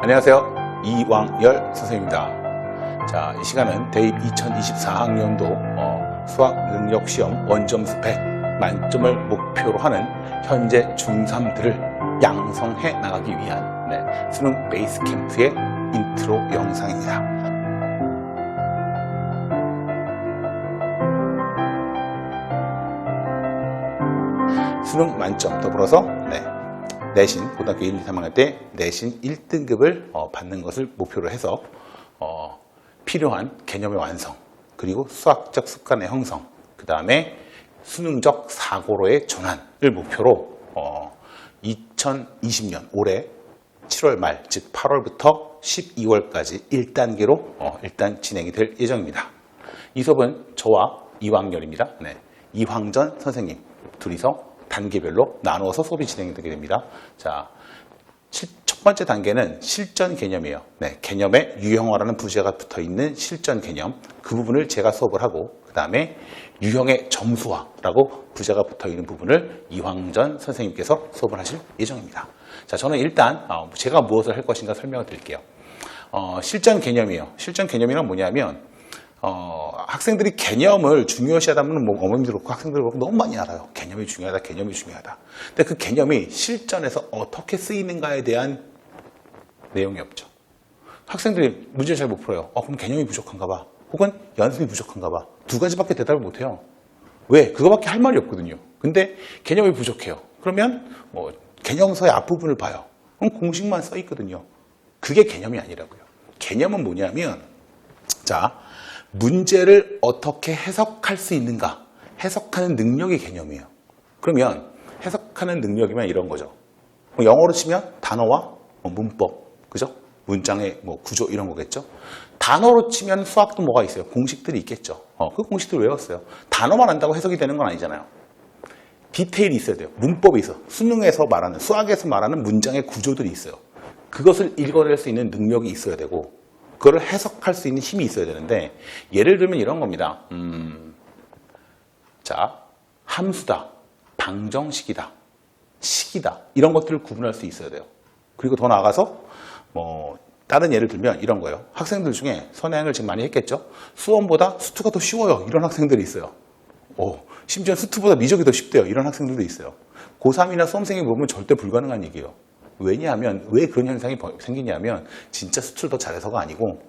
안녕하세요. 이왕열 선생님입니다. 자, 이 시간은 대입 2024학년도 수학능력시험 원점수 100 만점을 목표로 하는 현재 중3들을 양성해 나가기 위한 수능 베이스 캠프의 인트로 영상입니다. 수능 만점 더불어서 내신 고등학교 1, 2, 3학년 때 내신 1등급을 받는 것을 목표로 해서 필요한 개념의 완성, 그리고 수학적 습관의 형성, 그 다음에 수능적 사고로의 전환을 목표로 2020년 올해 7월 말, 즉 8월부터 12월까지 1단계로 일단 진행이 될 예정입니다. 이 수업은 저와 이왕열입니다. 이황전 선생님 둘이서 단계별로 나누어서 수업이 진행되게 됩니다. 자, 첫 번째 단계는 실전 개념이에요. 개념에 유형화라는 부제가 붙어 있는 실전 개념, 그 부분을 제가 수업을 하고, 그 다음에 유형의 점수화라고 부제가 붙어 있는 부분을 이황전 선생님께서 수업을 하실 예정입니다. 자, 저는 일단 제가 무엇을 할 것인가 설명을 드릴게요. 실전 개념이에요. 실전 개념이란 뭐냐면 학생들이 개념을 중요시하다면 어머님들 그렇고 학생들 그렇고 너무 많이 알아요. 개념이 중요하다, 개념이 중요하다. 근데 그 개념이 실전에서 어떻게 쓰이는가에 대한 내용이 없죠. 학생들이 문제를 잘 못 풀어요. 그럼 개념이 부족한가 봐. 혹은 연습이 부족한가 봐. 두 가지밖에 대답을 못 해요. 왜? 그거밖에 할 말이 없거든요. 근데 개념이 부족해요. 그러면 개념서의 앞부분을 봐요. 그럼 공식만 써 있거든요. 그게 개념이 아니라고요. 개념은 뭐냐면, 자, 문제를 어떻게 해석할 수 있는가, 해석하는 능력이 개념이에요. 그러면 해석하는 능력이면 이런 거죠. 영어로 치면 단어와 문법, 그죠? 문장의 구조 이런 거겠죠. 단어로 치면 수학도 뭐가 있어요? 공식들이 있겠죠. 그 공식들 외웠어요. 단어만 안다고 해석이 되는 건 아니잖아요. 디테일이 있어야 돼요. 문법이 있어. 수능에서 말하는, 수학에서 말하는 문장의 구조들이 있어요. 그것을 읽어낼 수 있는 능력이 있어야 되고, 그걸 해석할 수 있는 힘이 있어야 되는데, 예를 들면 이런 겁니다. 자, 함수다, 방정식이다, 식이다, 이런 것들을 구분할 수 있어야 돼요. 그리고 더 나아가서 다른 예를 들면 이런 거예요. 학생들 중에 선행을 지금 많이 했겠죠. 수원보다 수투가 더 쉬워요, 이런 학생들이 있어요. 심지어 수투보다 미적이 더 쉽대요, 이런 학생들도 있어요. 고3이나 수험생이 보면 절대 불가능한 얘기예요. 왜냐하면, 왜 그런 현상이 생기냐면, 진짜 수투를 더 잘해서가 아니고,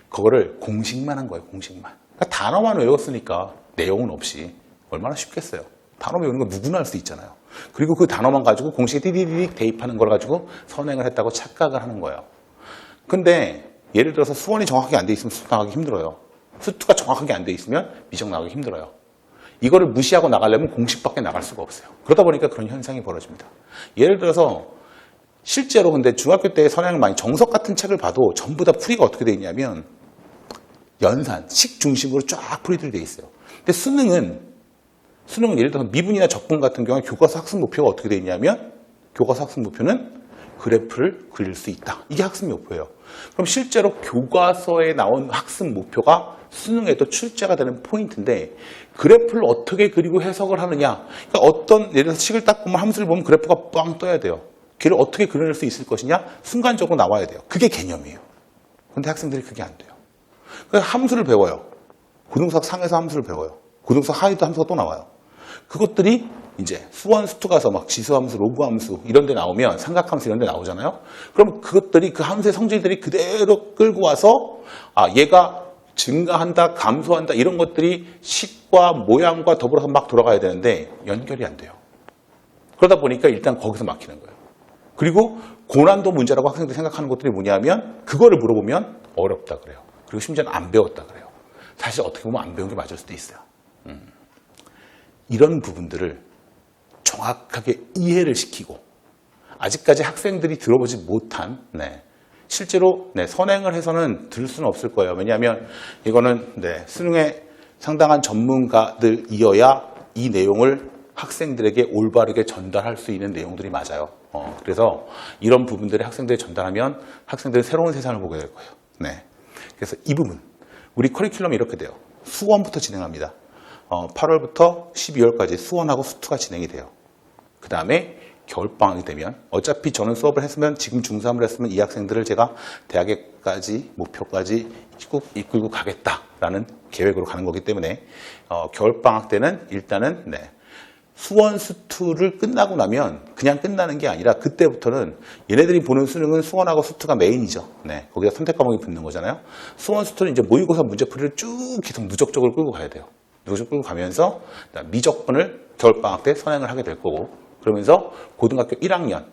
그거를 공식만 한 거예요, 공식만. 그러니까 단어만 외웠으니까 내용은 없이 얼마나 쉽겠어요. 단어 외우는 거 누구나 할 수 있잖아요. 그리고 그 단어만 가지고 공식에 띠디디딕 대입하는 걸 가지고 선행을 했다고 착각을 하는 거예요. 근데 예를 들어서 수원이 정확하게 안 돼 있으면 수투 나가기 힘들어요. 수투가 정확하게 안 돼 있으면 미적 나가기 힘들어요. 이거를 무시하고 나가려면 공식밖에 나갈 수가 없어요. 그러다 보니까 그런 현상이 벌어집니다. 예를 들어서 실제로 근데 중학교 때 선행을 많이, 정석 같은 책을 봐도 전부 다 풀이가 어떻게 돼 있냐면 연산, 식 중심으로 쫙 풀이들이 돼 있어요. 근데 수능은 예를 들어서 미분이나 적분 같은 경우에 교과서 학습 목표가 어떻게 돼 있냐면, 교과서 학습 목표는 그래프를 그릴 수 있다. 이게 학습 목표예요. 그럼 실제로 교과서에 나온 학습 목표가 수능에도 출제가 되는 포인트인데, 그래프를 어떻게 그리고 해석을 하느냐. 그러니까 예를 들어서 식을 딱 보면 함수를 보면 그래프가 빵 떠야 돼요. 걔를 어떻게 그려낼 수 있을 것이냐? 순간적으로 나와야 돼요. 그게 개념이에요. 근데 학생들이 그게 안 돼요. 그래서 함수를 배워요. 고등수학 상에서 함수를 배워요. 고등수학 하위도 함수가 또 나와요. 그것들이 이제 수원, 수투 가서 막 지수함수, 로그함수 이런 데 나오면, 삼각함수 이런 데 나오잖아요. 그럼 그것들이, 그 함수의 성질들이 그대로 끌고 와서, 얘가 증가한다, 감소한다, 이런 것들이 식과 모양과 더불어서 막 돌아가야 되는데 연결이 안 돼요. 그러다 보니까 일단 거기서 막히는 거예요. 그리고 고난도 문제라고 학생들이 생각하는 것들이 뭐냐면, 그거를 물어보면 어렵다 그래요. 그리고 심지어는 안 배웠다 그래요. 사실 어떻게 보면 안 배운 게 맞을 수도 있어요. 이런 부분들을 정확하게 이해를 시키고, 아직까지 학생들이 들어보지 못한, 실제로 선행을 해서는 들을 수는 없을 거예요. 왜냐하면 이거는 수능에 상당한 전문가들이어야 이 내용을 학생들에게 올바르게 전달할 수 있는 내용들이 맞아요. 그래서 이런 부분들을 학생들이 전달하면 학생들이 새로운 세상을 보게 될 거예요. 그래서 이 부분, 우리 커리큘럼이 이렇게 돼요. 수원부터 진행합니다. 8월부터 12월까지 수원하고 수투가 진행이 돼요. 그 다음에 겨울방학이 되면 어차피 저는 수업을 했으면 지금 중3을 했으면 이 학생들을 제가 대학에까지 목표까지 이끌고 가겠다라는 계획으로 가는 거기 때문에 겨울방학 때는 일단은 수원 수투를 끝나고 나면 그냥 끝나는 게 아니라 그때부터는 얘네들이 보는 수능은 수원하고 수투가 메인이죠. 거기다 선택 과목이 붙는 거잖아요. 수원 수투는 이제 모의고사 문제풀이를 쭉 계속 누적적으로 끌고 가야 돼요. 누적적으로 끌고 가면서 미적분을 겨울방학 때 선행을 하게 될 거고, 그러면서 고등학교 1학년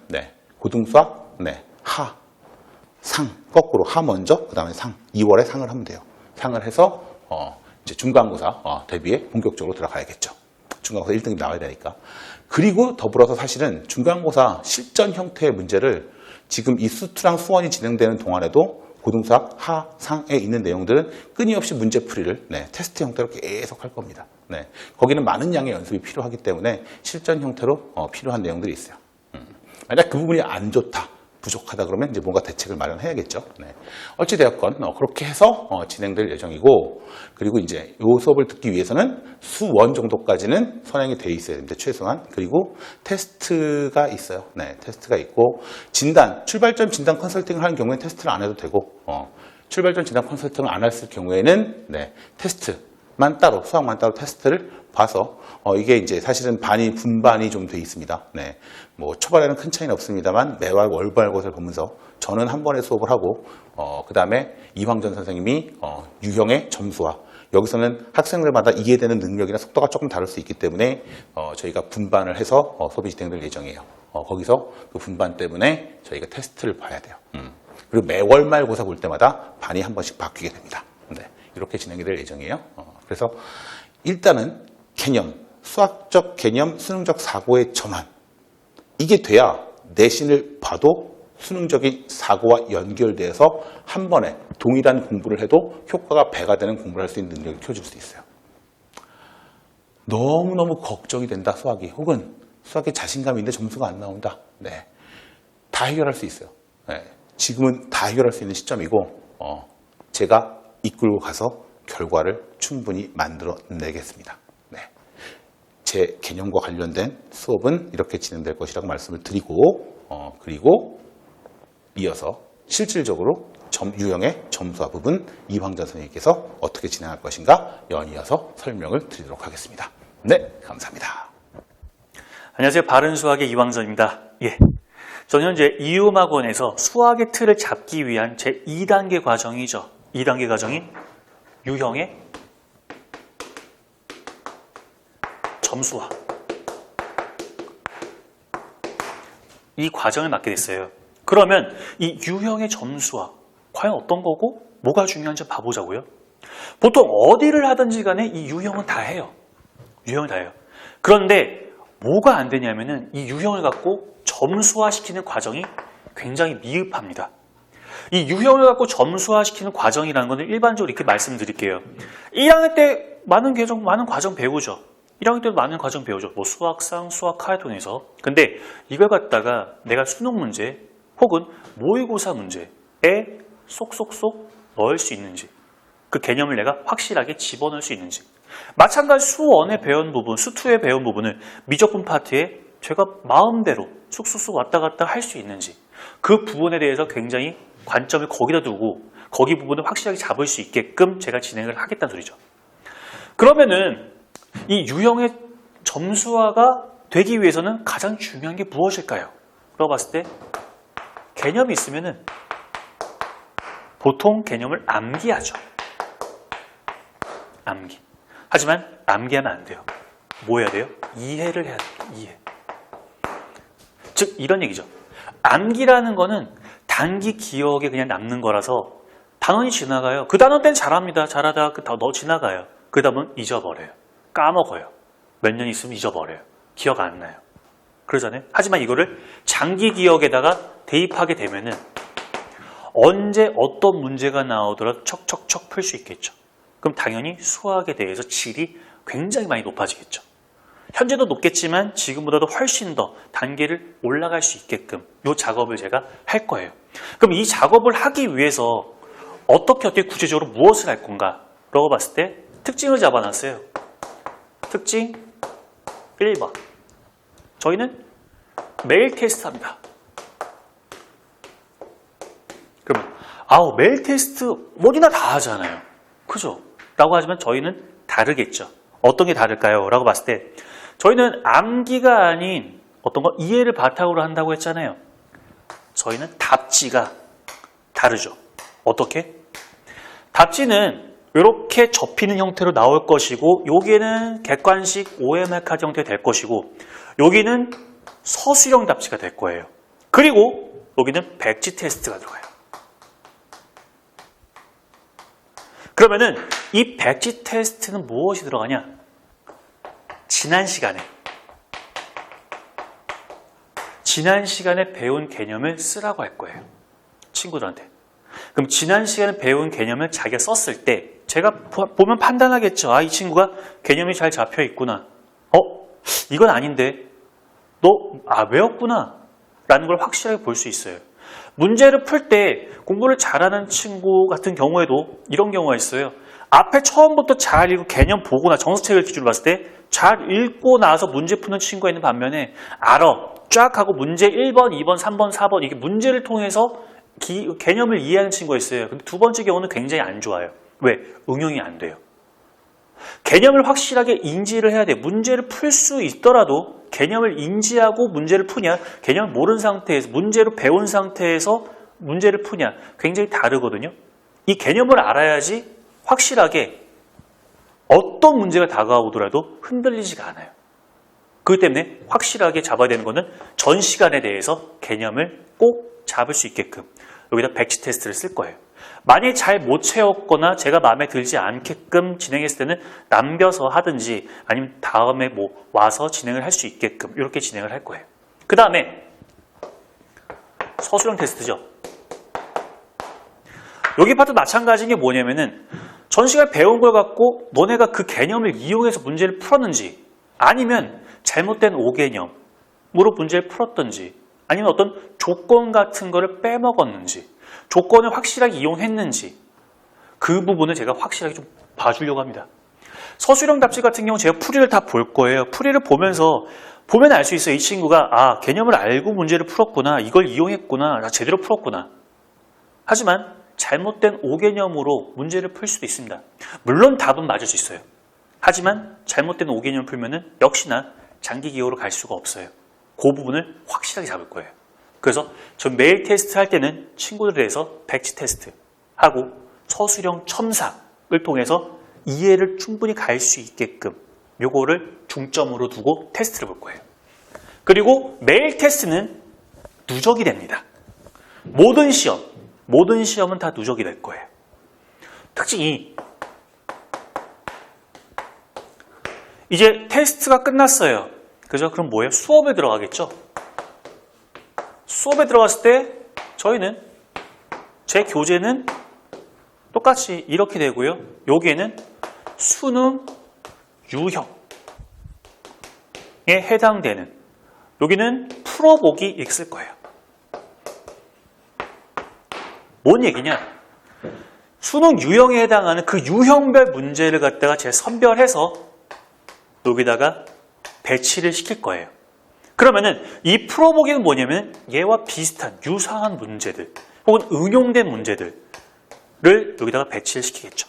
고등수학 하, 상 거꾸로 하 먼저 그 다음에 상 2월에 상을 하면 돼요. 상을 해서 이제 중간고사 대비에 본격적으로 들어가야겠죠. 중간고사 1등이 나와야 되니까. 그리고 더불어서 사실은 중간고사 실전 형태의 문제를 지금 이 수투랑 수원이 진행되는 동안에도 고등수학 하, 상에 있는 내용들은 끊임없이 문제풀이를 테스트 형태로 계속 할 겁니다. 거기는 많은 양의 연습이 필요하기 때문에 실전 형태로 필요한 내용들이 있어요. 만약 그 부분이 안 좋다, 부족하다 그러면 이제 뭔가 대책을 마련해야겠죠. 어찌되었건 그렇게 해서 진행될 예정이고, 그리고 이제 이 수업을 듣기 위해서는 수원 정도까지는 선행이 돼 있어야 됩니다. 최소한. 그리고 테스트가 있어요. 테스트가 있고, 출발점 진단 컨설팅을 하는 경우에는 테스트를 안 해도 되고, 출발점 진단 컨설팅을 안 했을 경우에는 테스트만 따로, 수학만 따로 테스트를 봐서 이게 이제 사실은 분반이 좀 돼 있습니다. 뭐 초반에는 큰 차이는 없습니다만 매월 월발것을 보면서 저는 한 번에 수업을 하고 그 다음에 이황전 선생님이 유형의 점수와, 여기서는 학생들마다 이해되는 능력이나 속도가 조금 다를 수 있기 때문에 저희가 분반을 해서 수업이 진행될 예정이에요. 거기서 그 분반 때문에 저희가 테스트를 봐야 돼요. 그리고 매월 말고사 볼 때마다 반이 한 번씩 바뀌게 됩니다. 이렇게 진행이 될 예정이에요. 그래서 일단은 개념, 수학적 개념, 수능적 사고의 전환, 이게 돼야 내신을 봐도 수능적인 사고와 연결돼서 한 번에 동일한 공부를 해도 효과가 배가 되는 공부를 할 수 있는 능력이 키워질 수 있어요. 너무너무 걱정이 된다, 수학이. 혹은 수학에 자신감이 있는데 점수가 안 나온다. 다 해결할 수 있어요. 지금은 다 해결할 수 있는 시점이고, 제가 이끌고 가서 결과를 충분히 만들어내겠습니다. 제 개념과 관련된 수업은 이렇게 진행될 것이라고 말씀을 드리고, 그리고 이어서 실질적으로 유형의 점수화 부분 이황전 선생님께서 어떻게 진행할 것인가 연이어서 설명을 드리도록 하겠습니다. 감사합니다. 안녕하세요. 바른수학의 이황전입니다. 저는 현재 이음학원에서 수학의 틀을 잡기 위한 제 2단계 과정이죠. 2단계 과정인 유형의 점수화, 이 과정을 맡게 됐어요. 그러면 이 유형의 점수화 과연 어떤 거고 뭐가 중요한지 봐보자고요. 보통 어디를 하든지 간에 이 유형은 다 해요. 유형은 다 해요. 그런데 뭐가 안 되냐면은 이 유형을 갖고 점수화시키는 과정이 굉장히 미흡합니다. 이 유형을 갖고 점수화시키는 과정이라는 것은 일반적으로 이렇게 말씀드릴게요. 1학년 때 많은 과정 배우죠. 1학년 때도 많은 과정 배우죠. 뭐 수학상, 수학하에 통해서. 근데 이걸 갖다가 내가 수능 문제 혹은 모의고사 문제에 쏙쏙쏙 넣을 수 있는지, 그 개념을 내가 확실하게 집어넣을 수 있는지. 마찬가지 수원에 배운 부분, 수투에 배운 부분을 미적분 파트에 제가 마음대로 쑥쑥쑥 왔다 갔다 할 수 있는지, 그 부분에 대해서 굉장히 관점을 거기다 두고 거기 부분을 확실하게 잡을 수 있게끔 제가 진행을 하겠다는 소리죠. 그러면은 이 유형의 점수화가 되기 위해서는 가장 중요한 게 무엇일까요? 라고 봤을 때 개념이 있으면은 보통 개념을 암기하죠. 암기. 하지만 암기하면 안 돼요. 뭐 해야 돼요? 이해를 해야 돼요. 이해. 즉 이런 얘기죠. 암기라는 거는 단기 기억에 그냥 남는 거라서 단원이 지나가요. 그 단원 때는 잘합니다. 잘하다가 너 지나가요. 그 다음은 잊어버려요. 까먹어요. 몇 년 있으면 잊어버려요. 기억 안 나요. 그러잖아요. 하지만 이거를 장기 기억에다가 대입하게 되면은 언제 어떤 문제가 나오더라도 척척척 풀 수 있겠죠. 그럼 당연히 수학에 대해서 질이 굉장히 많이 높아지겠죠. 현재도 높겠지만 지금보다도 훨씬 더 단계를 올라갈 수 있게끔 이 작업을 제가 할 거예요. 그럼 이 작업을 하기 위해서 어떻게 구체적으로 무엇을 할 건가? 라고 봤을 때 특징을 잡아놨어요. 특징 1번. 저희는 매일 테스트 합니다. 그러면 매일 테스트 뭐나 다 하잖아요. 그죠? 라고 하지만 저희는 다르겠죠. 어떤 게 다를까요? 라고 봤을 때 저희는 암기가 아닌 어떤 거 이해를 바탕으로 한다고 했잖아요. 저희는 답지가 다르죠. 어떻게? 답지는 이렇게 접히는 형태로 나올 것이고 여기는 객관식 OMR 카드 형태 될 것이고 여기는 서술형 답지가 될 거예요. 그리고 여기는 백지 테스트가 들어가요. 그러면은 이 백지 테스트는 무엇이 들어가냐? 지난 시간에 배운 개념을 쓰라고 할 거예요. 친구들한테. 그럼 지난 시간에 배운 개념을 자기가 썼을 때 제가 보면 판단하겠죠. 이 친구가 개념이 잘 잡혀 있구나. 이건 아닌데 너 외웠구나 라는 걸 확실하게 볼 수 있어요. 문제를 풀 때 공부를 잘하는 친구 같은 경우에도 이런 경우가 있어요. 앞에 처음부터 잘 읽고 개념 보거나 정수책을 기준으로 봤을 때 잘 읽고 나서 문제 푸는 친구가 있는 반면에 쫙 하고 문제 1번, 2번, 3번, 4번 이게 문제를 통해서 개념을 이해하는 친구가 있어요. 근데 두 번째 경우는 굉장히 안 좋아요. 왜? 응용이 안 돼요. 개념을 확실하게 인지를 해야 돼. 문제를 풀 수 있더라도 개념을 인지하고 문제를 푸냐, 개념을 모르는 상태에서 문제로 배운 상태에서 문제를 푸냐 굉장히 다르거든요. 이 개념을 알아야지 확실하게 어떤 문제가 다가오더라도 흔들리지가 않아요. 그렇기 때문에 확실하게 잡아야 되는 거는 전 시간에 대해서 개념을 꼭 잡을 수 있게끔 여기다 백지 테스트를 쓸 거예요. 만약에 잘 못 채웠거나 제가 마음에 들지 않게끔 진행했을 때는 남겨서 하든지 아니면 다음에 와서 진행을 할 수 있게끔 이렇게 진행을 할 거예요. 그 다음에 서술형 테스트죠. 여기 파트 마찬가지인 게 뭐냐면은 전 시간에 배운 걸 갖고 너네가 그 개념을 이용해서 문제를 풀었는지 아니면 잘못된 오개념으로 문제를 풀었던지 아니면 어떤 조건 같은 거를 빼먹었는지 조건을 확실하게 이용했는지 그 부분을 제가 확실하게 좀 봐주려고 합니다. 서술형 답지 같은 경우 제가 풀이를 다 볼 거예요. 풀이를 보면 알 수 있어요. 이 친구가 개념을 알고 문제를 풀었구나. 이걸 이용했구나. 나 제대로 풀었구나. 하지만 잘못된 오개념으로 문제를 풀 수도 있습니다. 물론 답은 맞을 수 있어요. 하지만 잘못된 오개념을 풀면은 역시나 장기 기호로 갈 수가 없어요. 그 부분을 확실하게 잡을 거예요. 그래서 전 매일 테스트 할 때는 친구들에 대해서 백지 테스트 하고 서술형 첨삭을 통해서 이해를 충분히 갈 수 있게끔 요거를 중점으로 두고 테스트를 볼 거예요. 그리고 매일 테스트는 누적이 됩니다. 모든 시험은 다 누적이 될 거예요. 특징이 이제 테스트가 끝났어요. 그죠? 그럼 뭐예요? 수업에 들어가겠죠? 수업에 들어갔을 때 저희는 제 교재는 똑같이 이렇게 되고요. 여기에는 수능 유형에 해당되는 여기는 풀어보기 있을 거예요. 뭔 얘기냐? 수능 유형에 해당하는 그 유형별 문제를 갖다가 제가 선별해서 여기다가 배치를 시킬 거예요. 그러면은 이 풀어보기는 뭐냐면 얘와 비슷한 유사한 문제들 혹은 응용된 문제들을 여기다가 배치를 시키겠죠.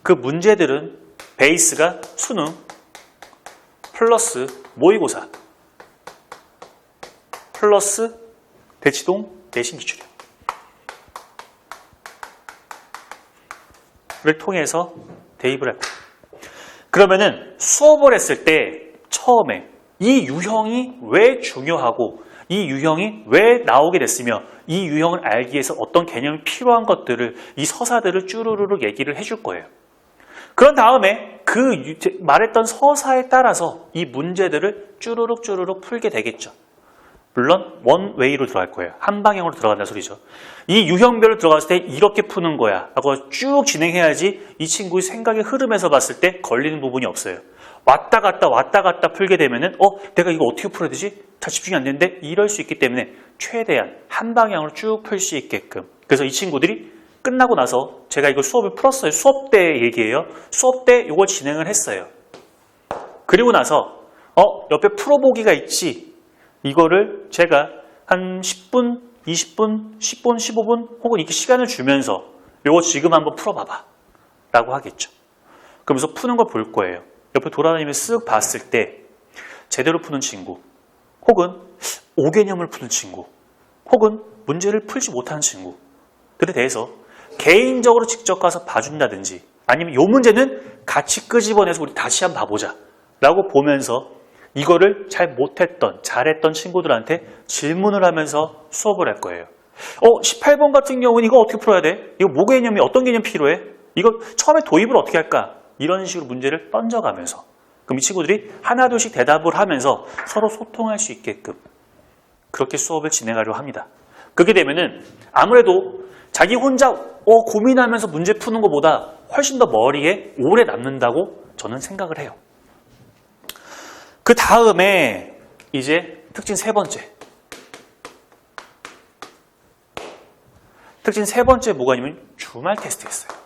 그 문제들은 베이스가 수능 플러스 모의고사 플러스 대치동 내신 기출이에요. 를 통해서 대입을 할 거예요. 그러면은 수업을 했을 때 처음에 이 유형이 왜 중요하고 이 유형이 왜 나오게 됐으며 이 유형을 알기 위해서 어떤 개념이 필요한 것들을 이 서사들을 쭈루루루 얘기를 해줄 거예요. 그런 다음에 그 말했던 서사에 따라서 이 문제들을 쭈루룩 풀게 되겠죠. 물론 원웨이로 들어갈 거예요. 한 방향으로 들어간다는 소리죠. 이 유형별로 들어갔을 때 이렇게 푸는 거야 하고 쭉 진행해야지 이 친구의 생각의 흐름에서 봤을 때 걸리는 부분이 없어요. 왔다 갔다 풀게 되면은 내가 이거 어떻게 풀어야 되지? 다 집중이 안 되는데 이럴 수 있기 때문에 최대한 한 방향으로 쭉 풀 수 있게끔. 그래서 이 친구들이 끝나고 나서 제가 이거 수업을 풀었어요. 수업 때 얘기예요. 수업 때 이걸 진행을 했어요. 그리고 나서 옆에 풀어보기가 있지. 이거를 제가 한 10분, 20분, 10분, 15분 혹은 이렇게 시간을 주면서 이거 지금 한번 풀어봐봐 라고 하겠죠. 그러면서 푸는 걸 볼 거예요. 옆에 돌아다니면서 쓱 봤을 때 제대로 푸는 친구 혹은 5개념을 푸는 친구 혹은 문제를 풀지 못하는 친구들에 대해서 개인적으로 직접 가서 봐준다든지 아니면 이 문제는 같이 끄집어내서 우리 다시 한번 봐보자 라고 보면서 이거를 잘 못했던, 잘했던 친구들한테 질문을 하면서 수업을 할 거예요. 18번 같은 경우는 이거 어떻게 풀어야 돼? 이거 뭐 개념이 어떤 개념 필요해? 이거 처음에 도입을 어떻게 할까? 이런 식으로 문제를 던져가면서 그럼 이 친구들이 하나둘씩 대답을 하면서 서로 소통할 수 있게끔 그렇게 수업을 진행하려고 합니다. 그렇게 되면은 아무래도 자기 혼자 고민하면서 문제 푸는 것보다 훨씬 더 머리에 오래 남는다고 저는 생각을 해요. 그 다음에 이제 특징 세 번째. 특징 세 번째 뭐가 있냐면 주말 테스트였어요.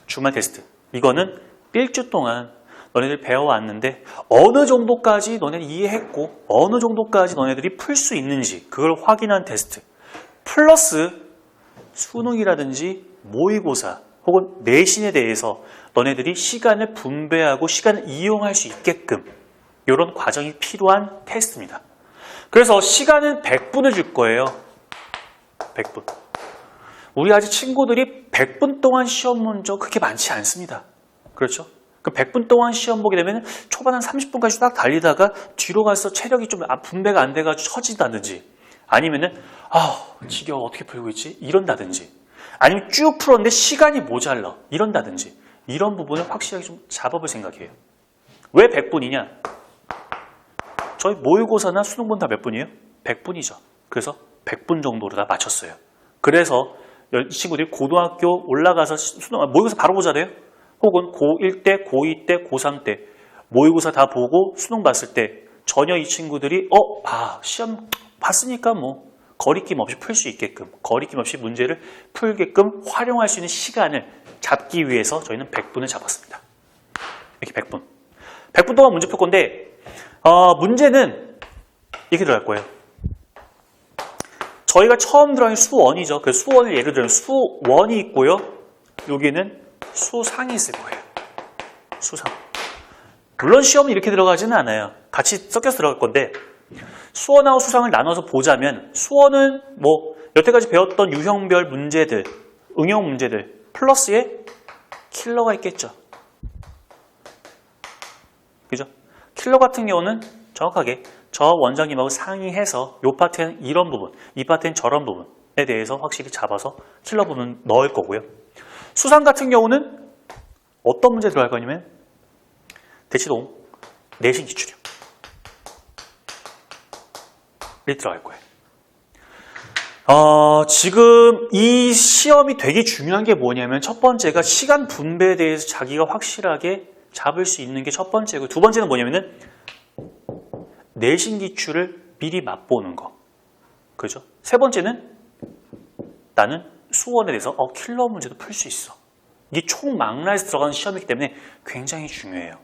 주말 테스트. 이거는 일주 동안 너네들 배워왔는데 어느 정도까지 너네들이 이해했고 어느 정도까지 너네들이 풀 수 있는지 그걸 확인한 테스트. 플러스 수능이라든지 모의고사 혹은 내신에 대해서 너네들이 시간을 분배하고 시간을 이용할 수 있게끔 이런 과정이 필요한 테스트입니다. 그래서 시간은 100분을 줄 거예요. 100분. 우리 아직 친구들이 100분 동안 시험 문제 그렇게 많지 않습니다. 그렇죠? 그 100분 동안 시험 보게 되면 초반 한 30분까지 딱 달리다가 뒤로 가서 체력이 좀 분배가 안 돼가지고 처진다든지 아니면은 지겨워 어떻게 풀고 있지? 이런다든지 아니면 쭉 풀었는데 시간이 모자라 이런다든지 이런 부분을 확실하게 좀 잡아볼 생각이에요. 왜 100분이냐? 저희 모의고사나 수능본 다 몇 분이에요? 100분이죠. 그래서 100분 정도로 다 맞췄어요. 그래서 이 친구들이 고등학교 올라가서 모의고사 바로 보잖아요. 혹은 고1 때, 고2 때, 고3 때 모의고사 다 보고 수능 봤을 때 전혀 이 친구들이 시험 봤으니까 뭐 거리낌 없이 풀 수 있게끔 거리낌 없이 문제를 풀게끔 활용할 수 있는 시간을 잡기 위해서 저희는 100분을 잡았습니다. 이렇게 100분. 100분 동안 문제 풀 건데 문제는 이렇게 들어갈 거예요. 저희가 처음 들어간 게 수원이죠. 그 수원을 예를 들면 수원이 있고요. 여기는 수상이 있을 거예요. 수상. 물론 시험은 이렇게 들어가지는 않아요. 같이 섞여서 들어갈 건데 수원하고 수상을 나눠서 보자면 수원은 뭐 여태까지 배웠던 유형별 문제들, 응용 문제들 플러스에 킬러가 있겠죠. 그죠? 킬러 같은 경우는 정확하게 저 원장님하고 상의해서 이 파트는 이런 부분, 이 파트는 저런 부분에 대해서 확실히 잡아서 킬러 부분 넣을 거고요. 수상 같은 경우는 어떤 문제 들어갈 거냐면 대치동 내신 기출이요. 이 들어갈 거예요. 지금 이 시험이 되게 중요한 게 뭐냐면 첫 번째가 시간 분배에 대해서 자기가 확실하게 잡을 수 있는 게 첫 번째고 두 번째는 뭐냐면은 내신 기출을 미리 맛보는 거. 그죠? 세 번째는 나는 수원에 대해서 킬러 문제도 풀 수 있어. 이게 총망라에서 들어가는 시험이기 때문에 굉장히 중요해요.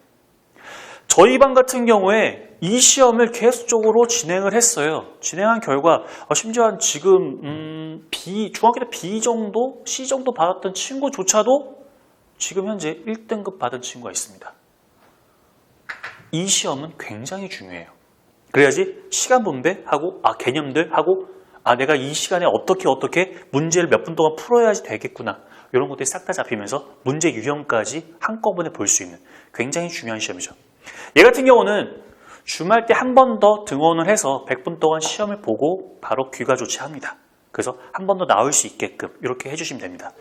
저희 반 같은 경우에 이 시험을 계속적으로 진행을 했어요. 진행한 결과 심지어 한 지금 중학교 때 B 정도, C 정도 받았던 친구조차도 지금 현재 1등급 받은 친구가 있습니다. 이 시험은 굉장히 중요해요. 그래야지 시간 분배하고 개념들하고 내가 이 시간에 어떻게 문제를 몇 분 동안 풀어야지 되겠구나. 이런 것들이 싹 다 잡히면서 문제 유형까지 한꺼번에 볼 수 있는 굉장히 중요한 시험이죠. 얘 같은 경우는 주말 때 한 번 더 등원을 해서 100분 동안 시험을 보고 바로 귀가 조치합니다. 그래서 한 번 더 나올 수 있게끔 이렇게 해주시면 됩니다.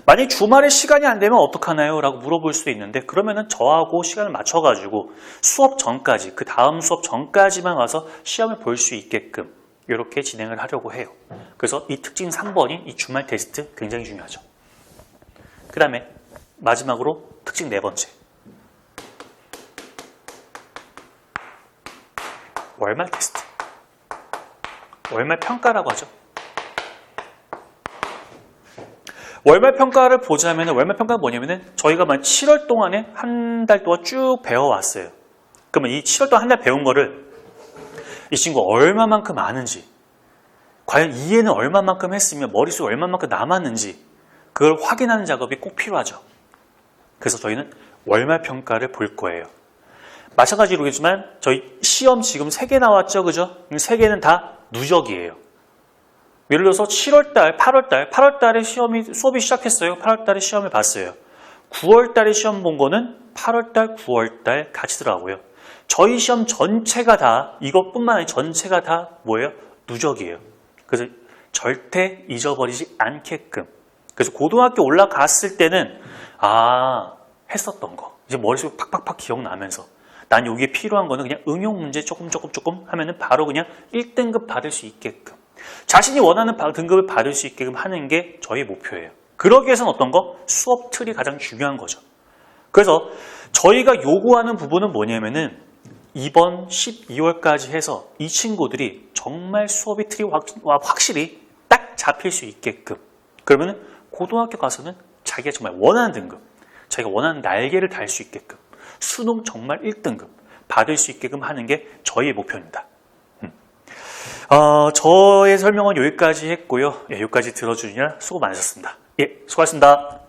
만약 주말에 시간이 안 되면 어떡하나요? 라고 물어볼 수도 있는데 그러면은 저하고 시간을 맞춰가지고 수업 전까지 그 다음 수업 전까지만 와서 시험을 볼 수 있게끔 이렇게 진행을 하려고 해요. 그래서 이 특징 3번인 이 주말 테스트 굉장히 중요하죠. 그 다음에 마지막으로 특징 4번째. 월말 테스트. 월말 평가라고 하죠. 월말 평가를 보자면 월말 평가가 뭐냐면은 저희가 만 7월 동안에 한 달 동안 쭉 배워왔어요. 그러면 이 7월 동안 한 달 배운 거를 이 친구 얼마만큼 아는지, 과연 이해는 얼마만큼 했으며 머릿속에 얼마만큼 남았는지 그걸 확인하는 작업이 꼭 필요하죠. 그래서 저희는 월말 평가를 볼 거예요. 마찬가지로겠지만 저희 시험 지금 3개 나왔죠, 그죠? 3개는 다 누적이에요. 예를 들어서 7월달, 8월달에 수업이 시작했어요. 8월달에 시험을 봤어요. 9월달에 시험 본 거는 8월달, 9월달 같이더라고요. 저희 시험 전체가 다, 이것뿐만 아니라 전체가 다 뭐예요? 누적이에요. 그래서 절대 잊어버리지 않게끔. 그래서 고등학교 올라갔을 때는 했었던 거. 이제 머릿속에 팍팍팍 기억나면서 난 여기에 필요한 거는 그냥 응용 문제 조금 하면은 바로 그냥 1등급 받을 수 있게끔. 자신이 원하는 등급을 받을 수 있게끔 하는 게 저희 목표예요. 그러기 위해서는 어떤 거? 수업 틀이 가장 중요한 거죠. 그래서 저희가 요구하는 부분은 뭐냐면은 이번 12월까지 해서 이 친구들이 정말 수업의 틀이 확실히 딱 잡힐 수 있게끔. 그러면은 고등학교 가서는 자기가 정말 원하는 등급, 자기가 원하는 날개를 달 수 있게끔, 수능 정말 1등급 받을 수 있게끔 하는 게 저희의 목표입니다. 저의 설명은 여기까지 했고요. 여기까지 들어주느라 수고 많으셨습니다. 수고하셨습니다.